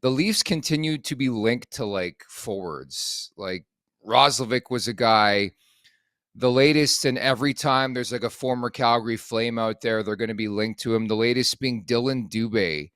the Leafs continued to be linked to like forwards. Like Roslovic was a guy. The latest, and every time there's like a former Calgary Flame out there, they're going to be linked to him. The latest being Dillon Dube,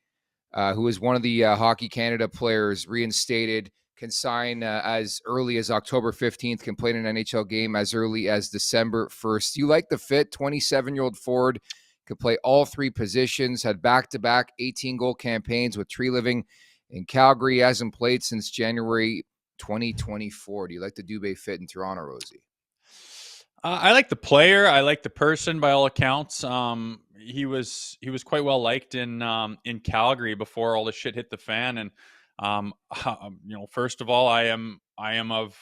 who is one of the Hockey Canada players reinstated, can sign as early as October 15th, can play in an NHL game as early as December 1st. You like the fit? 27-year-old forward, could play all three positions, had back-to-back 18-goal campaigns with Treliving in Calgary, hasn't played since January 2024. Do you like the Dube fit in Toronto, Rosie? I like the player. I like the person. By all accounts, he was quite well liked in Calgary before all the shit hit the fan. And first of all, I am of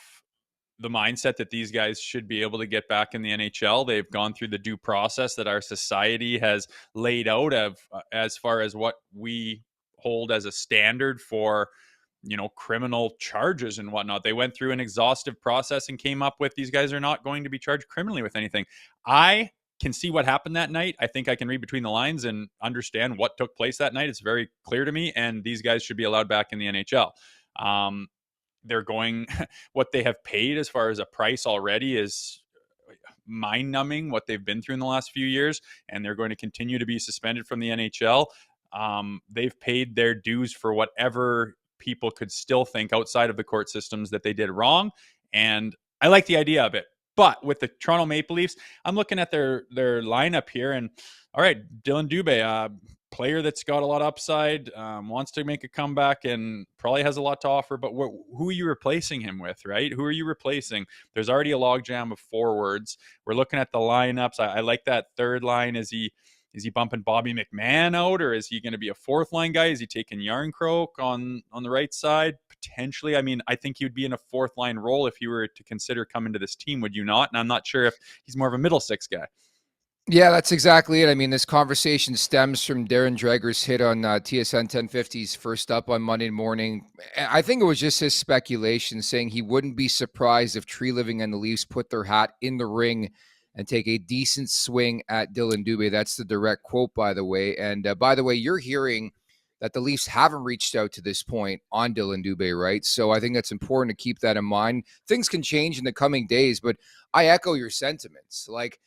the mindset that these guys should be able to get back in the NHL. They've gone through the due process that our society has laid out as far as what we hold as a standard for criminal charges and whatnot. They went through an exhaustive process and came up with these guys are not going to be charged criminally with anything. I can see what happened that night. I think I can read between the lines and understand what took place that night. It's very clear to me, and these guys should be allowed back in the NHL. They're going, what they have paid as far as a price already is mind-numbing, what they've been through in the last few years, and they're going to continue to be suspended from the NHL. They've paid their dues for whatever people could still think outside of the court systems that they did wrong. And I like the idea of it. But with the Toronto Maple Leafs, I'm looking at their lineup here, and all right, Dillon Dube, player that's got a lot of upside, wants to make a comeback and probably has a lot to offer, but who are you replacing him with, right? Who are you replacing? There's already a logjam of forwards. We're looking at the lineups. I like that third line. Is he bumping Bobby McMahon out, or is he going to be a fourth line guy? Is he taking Yarncroke on the right side? Potentially. I mean, I think he would be in a fourth line role if he were to consider coming to this team, would you not? And I'm not sure if he's more of a middle six guy. Yeah, that's exactly it. I mean, this conversation stems from Darren Dreger's hit on TSN 1050's First Up on Monday morning. I think it was just his speculation saying he wouldn't be surprised if Treliving and the Leafs put their hat in the ring and take a decent swing at Dillon Dube. That's the direct quote, by the way. And by the way, you're hearing that the Leafs haven't reached out to this point on Dillon Dube, right? So I think that's important to keep that in mind. Things can change in the coming days, but I echo your sentiments. Like,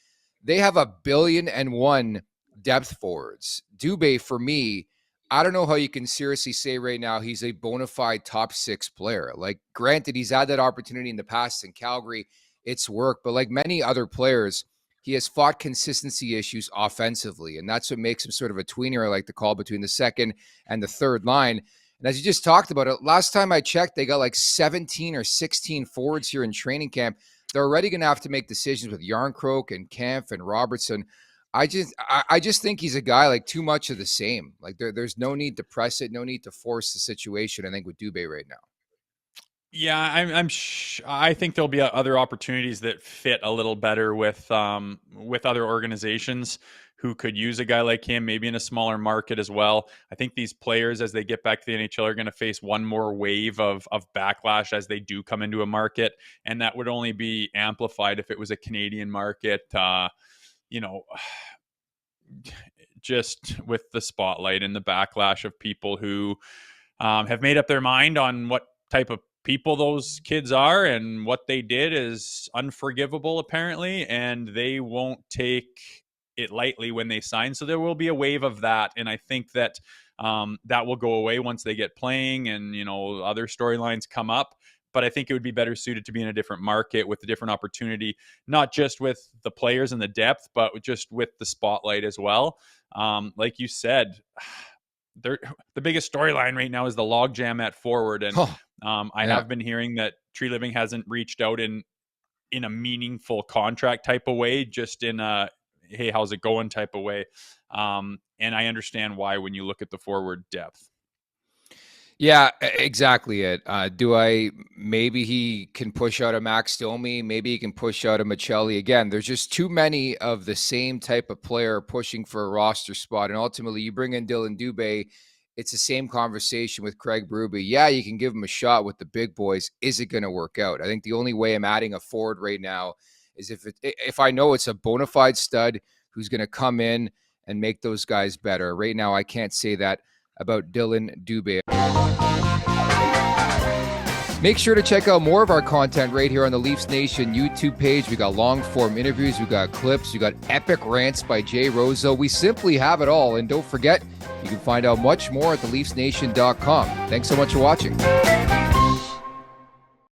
they have $1.1 billion depth forwards. Dube, for me, I don't know how you can seriously say right now he's a bona fide top six player. Like, granted, he's had that opportunity in the past in Calgary. It's worked. But like many other players, he has fought consistency issues offensively. And that's what makes him sort of a tweener, I like to call, between the second and the third line. And as you just talked about it, last time I checked, they got like 17 or 16 forwards here in training camp. They're already going to have to make decisions with Yarncroke and Kampf and Robertson. I just think he's a guy like too much of the same. Like there's no need to press it, no need to force the situation. I think with Dube right now. Yeah, I think there'll be other opportunities that fit a little better with other organizations who could use a guy like him, maybe in a smaller market as well. I think these players, as they get back to the NHL, are going to face one more wave of backlash as they do come into a market, and that would only be amplified if it was a Canadian market. Just with the spotlight and the backlash of people who have made up their mind on what type of people those kids are, and what they did is unforgivable apparently, and they won't take it lightly when they sign. So there will be a wave of that, and I think that that will go away once they get playing and other storylines come up. But I think it would be better suited to be in a different market with a different opportunity, not just with the players and the depth, but just with the spotlight as well. Like you said, the biggest storyline right now is the logjam at forward, and I have been hearing that Treliving hasn't reached out in a meaningful contract type of way, just in a hey, how's it going type of way. And I understand why when you look at the forward depth. Yeah, exactly it. Maybe he can push out a Max Domi. Maybe he can push out a Michelli. Again, there's just too many of the same type of player pushing for a roster spot. And ultimately, you bring in Dillon Dube, it's the same conversation with Craig Berube. Yeah, you can give him a shot with the big boys. Is it going to work out? I think the only way I'm adding a forward right now is if I know it's a bona fide stud who's going to come in and make those guys better. Right now, I can't say that about Dillon Dube. Make sure to check out more of our content right here on the Leafs Nation YouTube page. We got long-form interviews, we got clips, we got epic rants by Jay Rosehill. We simply have it all. And don't forget, you can find out much more at theleafsnation.com. Thanks so much for watching.